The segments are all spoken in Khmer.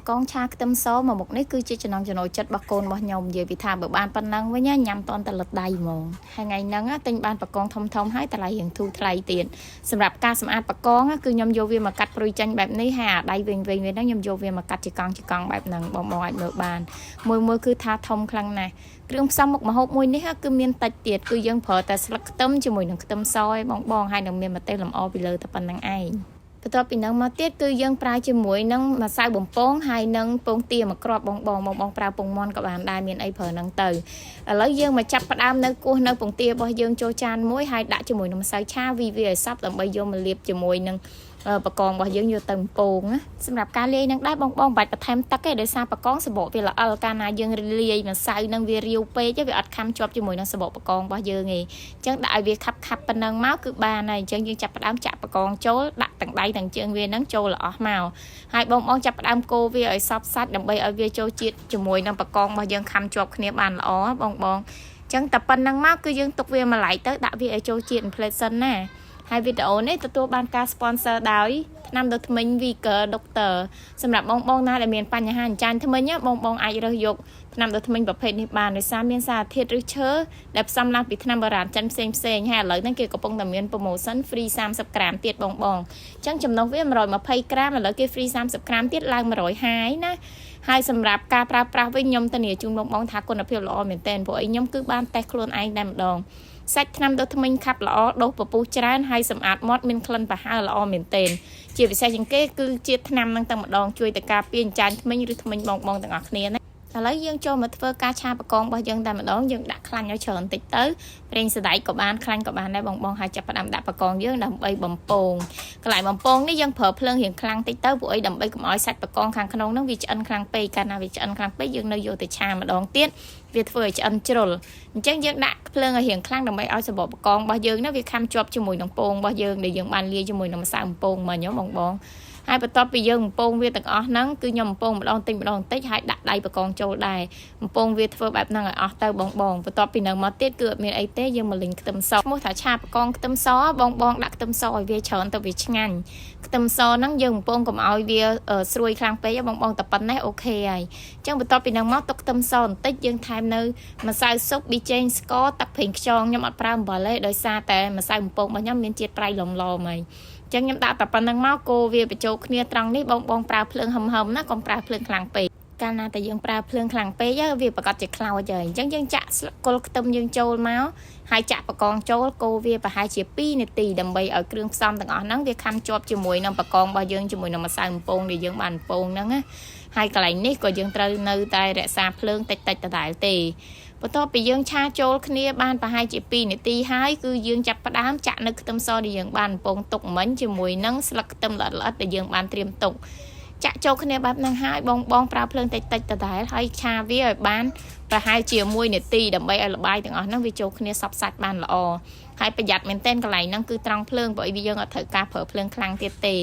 កងឆាខ្ទឹមសមកមុខនេះគឺជាចំណងចំណូលចិត្តរបស់កូនរបស់ខ្ញុំនិយាយពីថាបើបានប៉ុណ្ណឹងវិញញ៉ាំតន់តែលឹកដៃហ្មងហើយថ្ងៃហ្នឹងទិញបានបកងធំហើយតម្លៃរៀងធូរថ្លៃទៀតសម្រាប់ការសម្អាតបកងគឺខ្ញុំយកវាមកកាត់ព្រុយចាញ់បែបនេះហើយអាដៃវិញវិញហ្នឹងខ្ញុំយកវាមកកាត់ជាកង់បែបហ្នឹងបងអាចមើលបានមួយគឺថាធំខ្លាំងណាស់គ្រឿងផ្សំមុខម្ហូបមួយនេះគឺមានតិចទៀតគឺយើងប្រើតែស្លឹកខ្ទឹមជាមួយនឹងខ្ទឹមសឯងបងហើយនឹងមានម្ទេសលម្អពីលើតែប៉ុណ្្នឹងឯងបន្ទាប់ពីនឹងមកទៀតគឺយើងប្រើជាមួយនឹងម្សៅបំពងហើយនឹងពងទាមកគ្រាប់បងប្រើពងមាន់ក៏បានដែរមានអីប្រើនឹងទៅឥឡូវយើងមកចាប់ផ្ដើមនៅគោះនៅពងទារបស់យើងចូលចានមួយហើយដាក់ជាមួយនឹងម្សៅឆាវាឲ្យសព្វដើម្បីយកមកលាបជាមួយនឹងបកងរបស់យើងយកទៅបំពងណាសម្រាប់ការលាយនឹងដែរបងបាច់បន្ថែមទឹកទេដោយសារបកងសបកវាល្អកាលណាយើងលាយម្សៅនឹងវារាវពេកវាអត់ខាំជាប់ជាមួយនឹងសបកបកងរបស់យើងទេអញ្ចឹងដាក់ឲ្យវាខាប់ប៉ុណ្ណឹងមកគឺបានហើយអញ្ចឹងយើងចាប់ផ្ដើមចាក់បកងចូលដាក់ទាំងដៃទាំងជើងវានឹងចូលអស់មកហើយបងចាប់ផ្ដើមកូរវាឲ្យសព្វសាច់ដើម្បីឲ្យវាចូលជាតិជាមួយនឹងបកងរបស់យើងខាំជាប់គ្នាបានល្អបងអញ្ចឹងតែប៉ុណ្ណឹងមកគឺយើងទុកវាមួយឡែកទៅដាក់វាឲ្យចូលជាតិផ្លេតសិនណាហើយវីដេអូនេះទទួលបានការ sponsor ដោយថ្នាំដុសធ្មេញ Vicker Doctor សម្រាប់បងណាដែលមានបញ្ហាអញ្ចាញធ្មេញបងអាចរើសយកថ្នាំដុសធ្មេញប្រភេទនេះបានដោយសារមានសារធាតុឬឈើដែលផ្សំឡើងពីថ្នាំបុរាណចិនផ្សេងហើយឥឡូវនេះគេកំពុងតែមាន promotion free 30 ក្រាមទៀតបងអញ្ចឹងចំណុះវា120ក្រាមឥឡូវគេ free 30 ក្រាមទៀតឡើង150ហើយណាហើយសម្រាប់ការប្រើប្រាស់វិញខ្ញុំធានាជូនបងថាគុណភាពល្អមែនទែនព្រោះខ្ញុំគឺបានតេស្តខ្លួនឯងតែម្ដងសាច់ថ្នាំដុសធ្មេញខាប់ល្អដុសពពុះច្រើនហើយសម្អាតមាត់មានក្លិនប្រហើរល្អមែនទែនជាពិសេសជាងគេគឺជាថ្នាំនឹងតែម្ដងជួយទៅការពារអញ្ចាញធ្មេញឬធ្មេញបងទាំងអស់គ្នាណាឥឡូវយើងចូលមកធ្វើការឆាបកងរបស់យើងតែម្ដងយើងដាក់ខ្លាញ់ឲ្យច្រើនតិចទៅប្រេងសណ្ដែកក៏បានខ្លាញ់ក៏បានដែរបងហើយចាប់ផ្ដើមដាក់បកងយើងដើម្បីបំពងកន្លែងបំពងនេះយើងប្រើភ្លើងរៀងខ្លាំងតិចទៅព្រោះអីដើម្បីកុំឲ្យសាច់បកងខាងក្នុងហ្នឹងវាឆ្អិនខ្លាំងពេកកាលណាវាឆ្អិនខ្លាំងពេកយើងនៅយកទៅឆាម្ដងទៀតវាធ្វើឲ្យឆ្អិនជ្រុលអញ្ចឹងយើងដាក់ភ្លើងឲ្យរៀងខ្លាំងដើម្បីឲ្យសបកបកងរបស់យើងនេះវាខាំជាប់ជាមួយនឹងពងរបស់យើងដែលយើងបានលាយជាមួយនឹងម្សៅបំពងមិញបងហើយបន្ទាប់ពីយើងបំពងវាទាំងអស់ហ្នឹងគឺខ្ញុំបំពងម្ដងតិចហើយដាក់ដៃបកងចូលដែរបំពងវាធ្វើបែបហ្នឹងឲ្យអស់ទៅបងបន្ទាប់ពីនៅមកទៀតគឺអត់មានអីទេយើងមកលីងខ្ទឹមសឈ្មោះថាឆាបកងខ្ទឹមសបងដាក់ខ្ទឹមសឲ្យវាច្រើនទៅវាឆ្ងាញ់ខ្ទឹមសហ្នឹងយើងបំពងកុំឲ្យវាស្រួយខ្លាំងពេកបងតែប៉ុណ្ណេះអូខេហើយអញ្ចឹងបន្ទាប់ពីហ្នឹងមកទុកខ្ទឹមសបន្តិចយើងថែមនៅម្សៅស៊ុបប៊ីចេងស្ករទឹកប្រេងខ្យងខ្ញុំអត់ប្រើអំបិលទេដោយសារតែម្សៅបំពងរបស់ខ្ញុំមានជាតិប្រៃឡំហើយចឹងខ្ញុំដាក់តែប៉ុណ្្នឹងមកកូរវាបញ្ចូលគ្នាត្រង់នេះបងប្រើភ្លើងហឹមណាកុំប្រើភ្លើងខ្លាំងពេកកាលណាតែយើងប្រើភ្លើងខ្លាំងពេកវាប្រកាសជាខ្លោចហើយអញ្ចឹងយើងចាក់គល់ខ្ទឹមយើងចូលមកហើយចាក់បកងចូលកូរវាប្រហែលជា2នាទីដើម្បីឲ្យគ្រឿងផ្សំទាំងអស់ហ្នឹងវាខាំជាប់ជាមួយនឹងបកងរបស់យើងជាមួយនឹងម្សៅបំពងដែលយើងបានបំពងហ្នឹងណាហើយកន្លែងនេះក៏យើងត្រូវនៅតែរក្សាភ្លើងតិចដដែលទេបន្ទាប់ពីយើងឆាចូលគ្នាបានប្រហែលជា2នាទីហើយគឺយើងចាប់ផ្ដើមចាក់នៅខ្ទឹមសដែលយើងបានបំពងទុកមិញជាមួយនឹងស្លឹកខ្ទឹមល្អិតដែលយើងបានត្រៀមទុកចាក់ចូលគ្នាបែបហ្នឹងហើយបងប្រើភ្លើងតិចដដែលហើយឆាវាឲ្យបានប្រហែលជា1នាទីដើម្បីឲ្យល្បាយទាំងអស់ហ្នឹងវាចូលគ្នាសព្វសាច់បានល្អហើយប្រយ័ត្នមែនទែនកន្លែងហ្នឹងគឺត្រង់ភ្លើងព្រោះយើងអត់ត្រូវការប្រើភ្លើងខ្លាំងទៀតទេ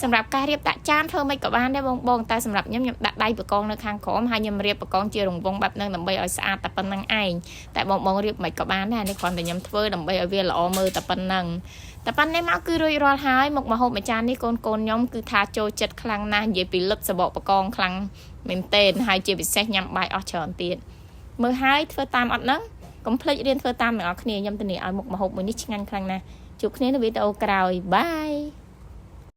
សម្រាប់ការរៀបដាក់ចានធ្វើមិនក៏បានដែរបងតែសម្រាប់ខ្ញុំដាក់ដៃបកងនៅខាងក្រោមហើយខ្ញុំរៀបបកងជារង្វង់បែបហ្នឹងដើម្បីឲ្យស្អាតតែប៉ុណ្្នឹងឯងតែបងរៀបមិនក៏បានដែរនេះគ្រាន់តែខ្ញុំធ្វើដើម្បីឲ្យវាល្អមើលតែប៉ុណ្្នឹងតែប៉ុណ្ណេះមកគឺរួចរាល់ហើយមុខម្ហូបមួយចាននេះកូនខ្ញុំគឺថាចូលចិត្តខ្លាំងណាស់និយាយពីលឹកសបកបកងខ្លាំងមែនទែនហើយជាពិសេសញ៉ាំបាយអស់ច្រើនទៀតមើលហើយធ្វើតាមអត់ហ្នឹងកុំភ្លេចរៀនធ្វើតាមអ្នកនរគ្នាខ្ញុំធានាឲ្យមុខម្ហូបមួយនេះឆ្ងាញ់ខ្លាំងណាស់ជួបគ្នានៅវីដេអូក្រោយបាយ